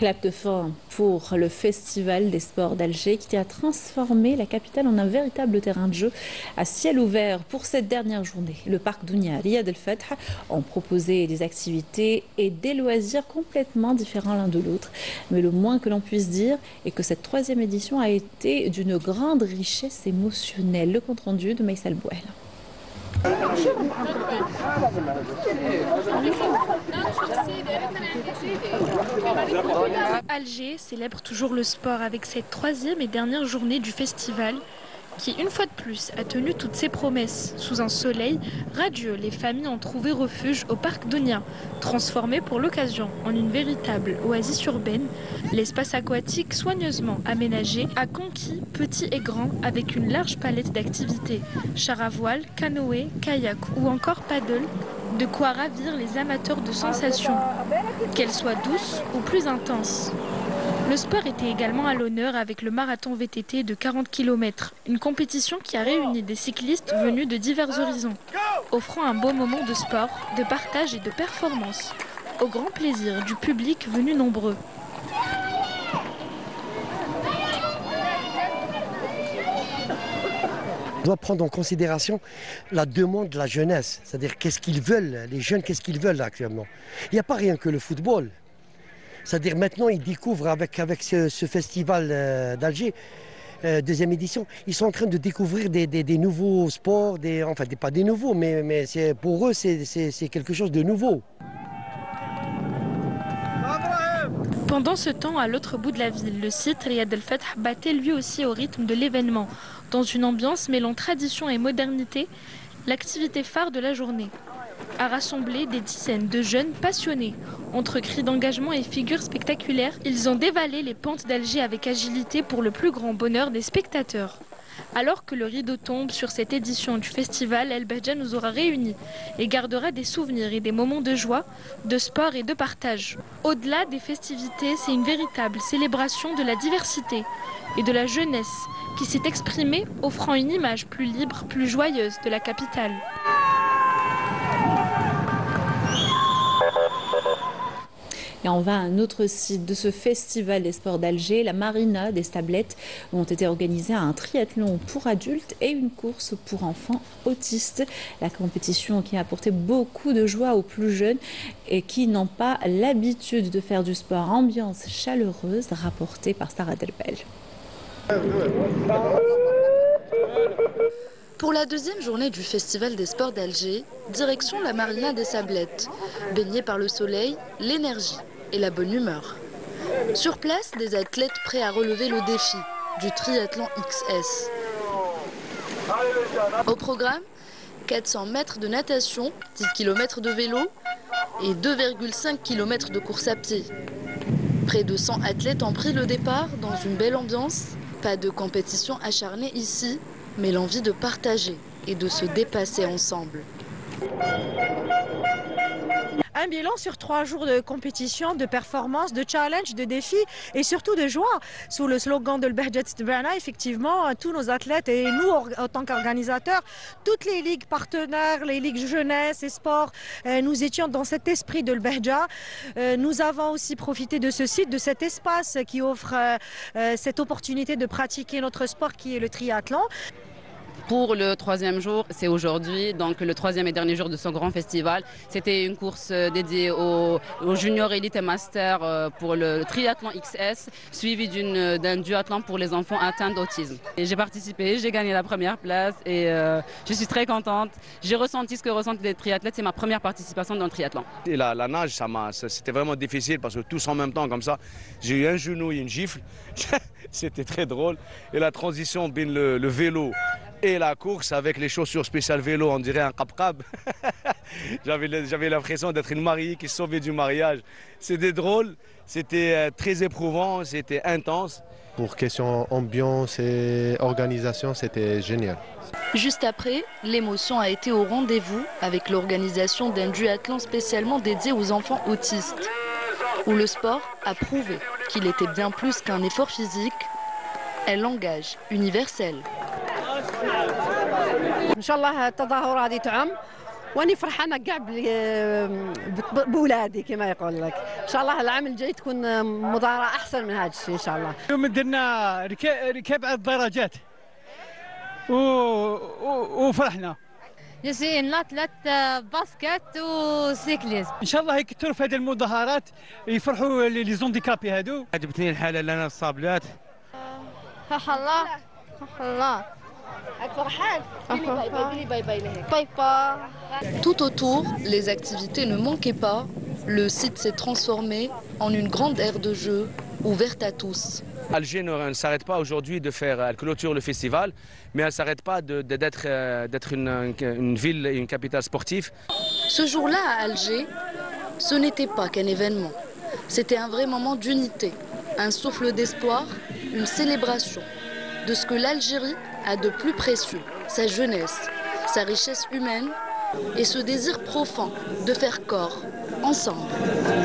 Clap de fin pour le Festival des sports d'Alger qui a transformé la capitale en un véritable terrain de jeu à ciel ouvert pour cette dernière journée. Le parc Dounia, Riyad El Fath ont proposé des activités et des loisirs complètement différents l'un de l'autre. Mais le moins que l'on puisse dire est que cette troisième édition a été d'une grande richesse émotionnelle. Le compte rendu de Maïssa Bouel. Alger célèbre toujours le sport avec cette troisième et dernière journée du festival qui, une fois de plus, a tenu toutes ses promesses. Sous un soleil radieux, les familles ont trouvé refuge au parc Dounia, transformé pour l'occasion en une véritable oasis urbaine. L'espace aquatique, soigneusement aménagé, a conquis petits et grands avec une large palette d'activités. Char à voile, canoë, kayak ou encore paddle. De quoi ravir les amateurs de sensations, qu'elles soient douces ou plus intenses. Le sport était également à l'honneur avec le marathon VTT de 40 km, une compétition qui a réuni des cyclistes venus de divers horizons, offrant un beau moment de sport, de partage et de performance, au grand plaisir du public venu nombreux. On doit prendre en considération la demande de la jeunesse, c'est-à-dire qu'est-ce qu'ils veulent, les jeunes, qu'est-ce qu'ils veulent actuellement. Il n'y a pas rien que le football. C'est-à-dire maintenant, ils découvrent avec ce festival d'Alger, deuxième édition, ils sont en train de découvrir des nouveaux sports, enfin pas des nouveaux, mais pour eux, c'est quelque chose de nouveau. Pendant ce temps, à l'autre bout de la ville, le site Riyad El Fath battait lui aussi au rythme de l'événement, dans une ambiance mêlant tradition et modernité, l'activité phare de la journée a rassemblé des dizaines de jeunes passionnés. Entre cris d'engagement et figures spectaculaires, ils ont dévalé les pentes d'Alger avec agilité pour le plus grand bonheur des spectateurs. Alors que le rideau tombe sur cette édition du festival, El Behja nous aura réunis et gardera des souvenirs et des moments de joie, de sport et de partage. Au-delà des festivités, c'est une véritable célébration de la diversité et de la jeunesse qui s'est exprimée, offrant une image plus libre, plus joyeuse de la capitale. Et on va à un autre site de ce festival des sports d'Alger, la Marina des Stablettes, où ont été organisés un triathlon pour adultes et une course pour enfants autistes. La compétition qui a apporté beaucoup de joie aux plus jeunes et qui n'ont pas l'habitude de faire du sport. Ambiance chaleureuse rapportée par Sarah Delbel. Pour la deuxième journée du Festival des sports d'Alger, direction la Marina des Sablettes, baignée par le soleil, l'énergie et la bonne humeur. Sur place, des athlètes prêts à relever le défi du triathlon XS. Au programme, 400 mètres de natation, 10 km de vélo et 2,5 km de course à pied. Près de 100 athlètes ont pris le départ dans une belle ambiance. Pas de compétition acharnée ici, mais l'envie de partager et de se dépasser ensemble. Un bilan sur 3 jours de compétition, de performance, de challenge, de défi et surtout de joie. Sous le slogan de l'Behja Tstbana, effectivement, tous nos athlètes et nous, en tant qu'organisateurs, toutes les ligues partenaires, les ligues jeunesse et sport, nous étions dans cet esprit de l'Behja. Nous avons aussi profité de ce site, de cet espace qui offre cette opportunité de pratiquer notre sport qui est le triathlon. Pour le troisième jour, c'est aujourd'hui, donc le troisième et dernier jour de ce grand festival. C'était une course dédiée aux juniors élites et master pour le triathlon XS, suivi d'un duathlon pour les enfants atteints d'autisme. J'ai participé, j'ai gagné la première place et je suis très contente. J'ai ressenti ce que ressentent les triathlètes, c'est ma première participation dans le triathlon. Et la nage, c'était vraiment difficile parce que tous en même temps comme ça, j'ai eu un genou et une gifle. C'était très drôle. Et la transition bien le vélo et la course avec les chaussures spéciales vélo, on dirait un cap-cap. J'avais l'impression d'être une mariée qui se sauvait du mariage. C'était drôle, c'était très éprouvant, c'était intense. Pour question ambiance et organisation, c'était génial. Juste après, l'émotion a été au rendez-vous avec l'organisation d'un duathlon spécialement dédié aux enfants autistes, où le sport a prouvé qu'il était bien plus qu'un effort physique, un langage universel. ان شاء الله التظاهره هذه تعم واني فرحانه كاع بولادي كما يقول لك. ان شاء الله العام الجاي تكون مظاهره احسن من هذا الشيء ان شاء الله. اليوم درنا ركاب على الدراجات وفرحنا. جالسين ناطلت باسكت وسيكليزم. ان شاء الله يكثروا في هذه المظاهرات يفرحوا لي زونديكابي هادو. عجبتني الحاله لنا الصابلات. الله الله. Tout autour, les activités ne manquaient pas. Le site s'est transformé en une grande aire de jeu ouverte à tous. Alger ne s'arrête pas aujourd'hui de faire, elle clôture le festival, mais elle ne s'arrête pas d'être une ville et une capitale sportive. Ce jour-là à Alger, ce n'était pas qu'un événement. C'était un vrai moment d'unité, un souffle d'espoir, une célébration de ce que l'Algérie a de plus précieux, sa jeunesse, sa richesse humaine et ce désir profond de faire corps ensemble.